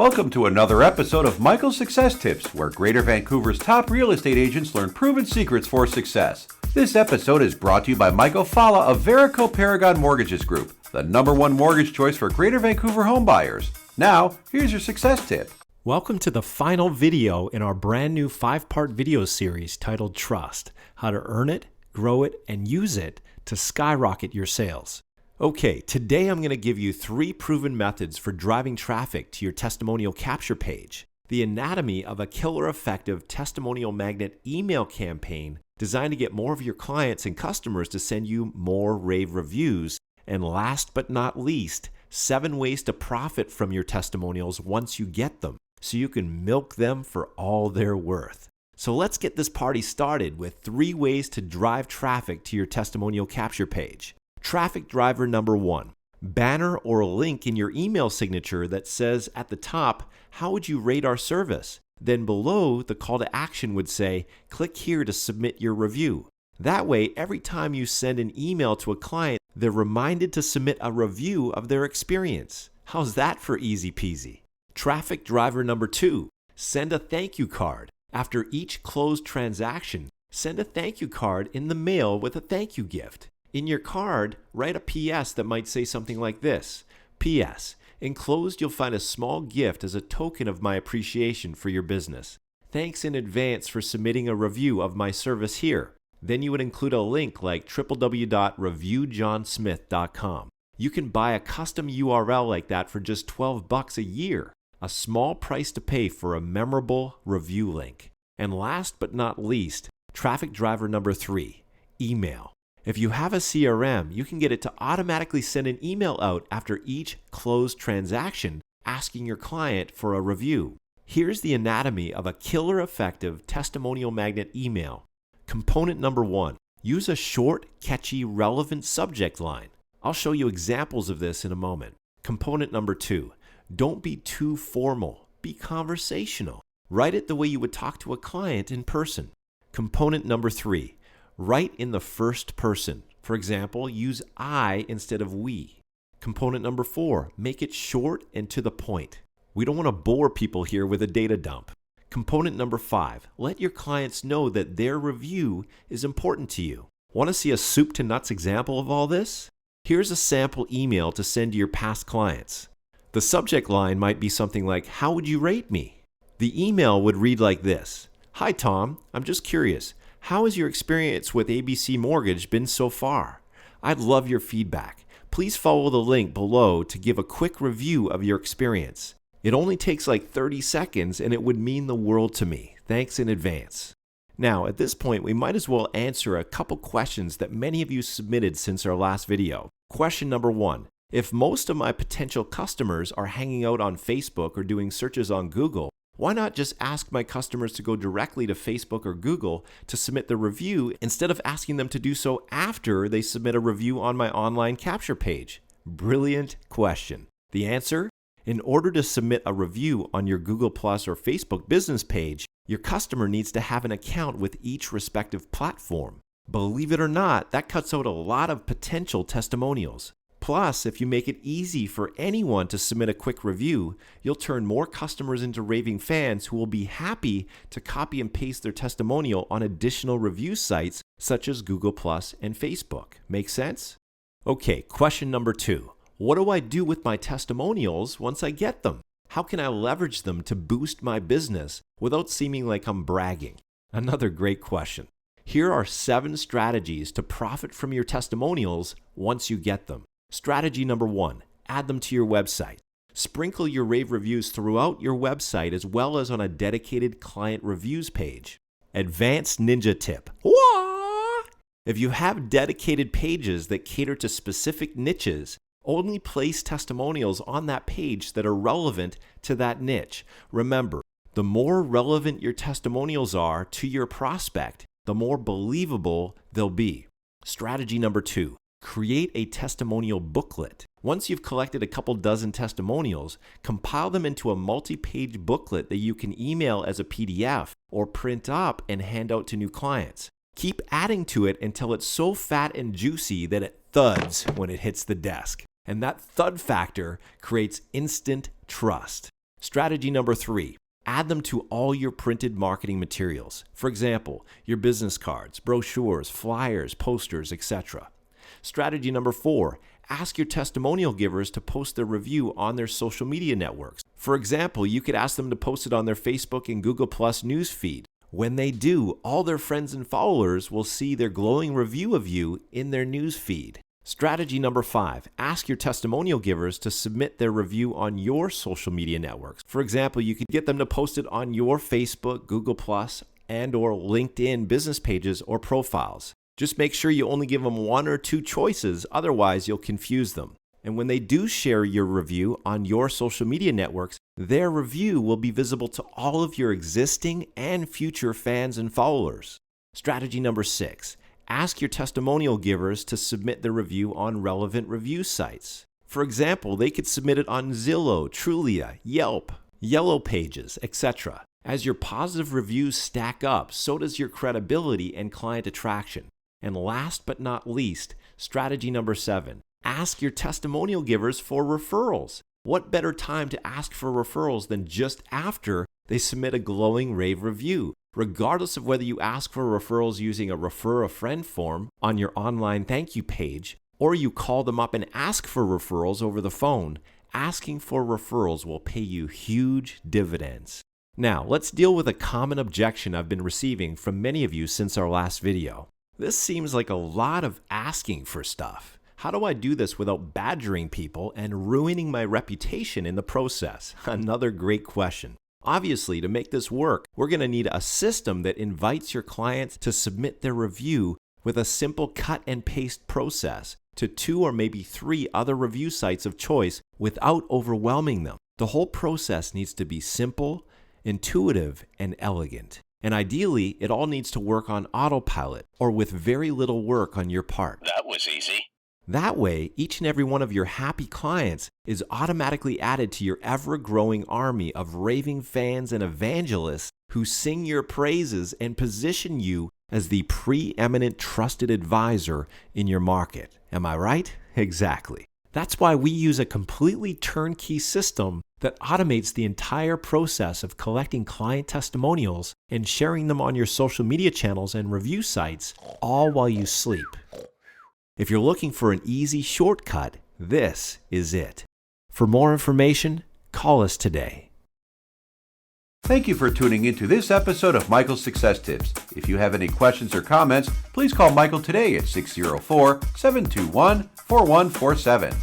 Welcome to another episode of Michael's Success Tips, where Greater Vancouver's top real estate agents learn proven secrets for success. This episode is brought to you by Michael Fala of Verico Paragon Mortgages Group, the #1 mortgage choice for Greater Vancouver homebuyers. Now, here's your success tip. Welcome to the final video in our brand new 5-part video series titled Trust: How to Earn It, Grow It, and Use It to Skyrocket Your Sales. Okay, today I'm going to give you 3 proven methods for driving traffic to your testimonial capture page. The anatomy of a killer effective testimonial magnet email campaign designed to get more of your clients and customers to send you more rave reviews. And last but not least, 7 ways to profit from your testimonials once you get them, so you can milk them for all they're worth. So let's get this party started with 3 ways to drive traffic to your testimonial capture page. Traffic driver number 1, banner or a link in your email signature that says at the top, how would you rate our service? Then below, the call to action would say, click here to submit your review. That way, every time you send an email to a client, they're reminded to submit a review of their experience. How's that for easy peasy? Traffic driver number 2, send a thank you card. After each closed transaction, send a thank you card in the mail with a thank you gift. In your card, write a PS that might say something like this: PS, enclosed you'll find a small gift as a token of my appreciation for your business. Thanks in advance for submitting a review of my service here. Then you would include a link like www.reviewjohnsmith.com. You can buy a custom URL like that for just $12 a year, a small price to pay for a memorable review link. And last but not least, traffic driver number 3, email. If you have a CRM, you can get it to automatically send an email out after each closed transaction asking your client for a review. Here's the anatomy of a killer effective testimonial magnet email. Component number 1, use a short, catchy, relevant subject line. I'll show you examples of this in a moment. Component number 2, don't be too formal, be conversational. Write it the way you would talk to a client in person. Component number 3, write in the first person. For example, use I instead of we. Component number 4, make it short and to the point. We don't want to bore people here with a data dump. Component number 5, let your clients know that their review is important to you. Want to see a soup to nuts example of all this? Here's a sample email to send to your past clients. The subject line might be something like, how would you rate me? The email would read like this: Hi Tom, I'm just curious. How has your experience with ABC Mortgage been so far? I'd love your feedback. Please follow the link below to give a quick review of your experience. It only takes like 30 seconds and it would mean the world to me. Thanks in advance. Now, at this point, we might as well answer a couple questions that many of you submitted since our last video. Question number 1. If most of my potential customers are hanging out on Facebook or doing searches on Google, why not just ask my customers to go directly to Facebook or Google to submit the review instead of asking them to do so after they submit a review on my online capture page? Brilliant question. The answer? In order to submit a review on your Google Plus or Facebook business page, your customer needs to have an account with each respective platform. Believe it or not, that cuts out a lot of potential testimonials. Plus, if you make it easy for anyone to submit a quick review, you'll turn more customers into raving fans who will be happy to copy and paste their testimonial on additional review sites such as Google Plus and Facebook. Make sense? Okay, question number 2. What do I do with my testimonials once I get them? How can I leverage them to boost my business without seeming like I'm bragging? Another great question. Here are 7 strategies to profit from your testimonials once you get them. Strategy number 1, add them to your website. Sprinkle your rave reviews throughout your website as well as on a dedicated client reviews page. Advanced ninja tip. Wah! If you have dedicated pages that cater to specific niches, only place testimonials on that page that are relevant to that niche. Remember, the more relevant your testimonials are to your prospect, the more believable they'll be. Strategy number 2. Create a testimonial booklet. Once you've collected a couple dozen testimonials, compile them into a multi-page booklet that you can email as a PDF or print up and hand out to new clients. Keep adding to it until it's so fat and juicy that it thuds when it hits the desk. And that thud factor creates instant trust. Strategy number 3, add them to all your printed marketing materials. For example, your business cards, brochures, flyers, posters, etc. Strategy number 4, ask your testimonial givers to post their review on their social media networks. For example, you could ask them to post it on their Facebook and Google Plus news feed. When they do, all their friends and followers will see their glowing review of you in their news feed. Strategy number 5, ask your testimonial givers to submit their review on your social media networks. For example, you could get them to post it on your Facebook, Google Plus, and or LinkedIn business pages or profiles. Just make sure you only give them 1 or 2 choices, otherwise you'll confuse them. And when they do share your review on your social media networks, their review will be visible to all of your existing and future fans and followers. Strategy number 6, ask your testimonial givers to submit their review on relevant review sites. For example, they could submit it on Zillow, Trulia, Yelp, Yellow Pages, etc. As your positive reviews stack up, so does your credibility and client attraction. And last but not least, strategy number 7, ask your testimonial givers for referrals. What better time to ask for referrals than just after they submit a glowing rave review? Regardless of whether you ask for referrals using a refer a friend form on your online thank you page, or you call them up and ask for referrals over the phone, asking for referrals will pay you huge dividends. Now, let's deal with a common objection I've been receiving from many of you since our last video. This seems like a lot of asking for stuff. How do I do this without badgering people and ruining my reputation in the process? Another great question. Obviously, to make this work, we're going to need a system that invites your clients to submit their review with a simple cut and paste process to 2 or maybe 3 other review sites of choice without overwhelming them. The whole process needs to be simple, intuitive, and elegant. And ideally, it all needs to work on autopilot or with very little work on your part. That was easy. That way, each and every one of your happy clients is automatically added to your ever-growing army of raving fans and evangelists who sing your praises and position you as the preeminent trusted advisor in your market. Am I right? Exactly. That's why we use a completely turnkey system that automates the entire process of collecting client testimonials and sharing them on your social media channels and review sites, all while you sleep. If you're looking for an easy shortcut, this is it. For more information, call us today. Thank you for tuning into this episode of Michael's Success Tips. If you have any questions or comments, please call Michael today at 604-721-4147.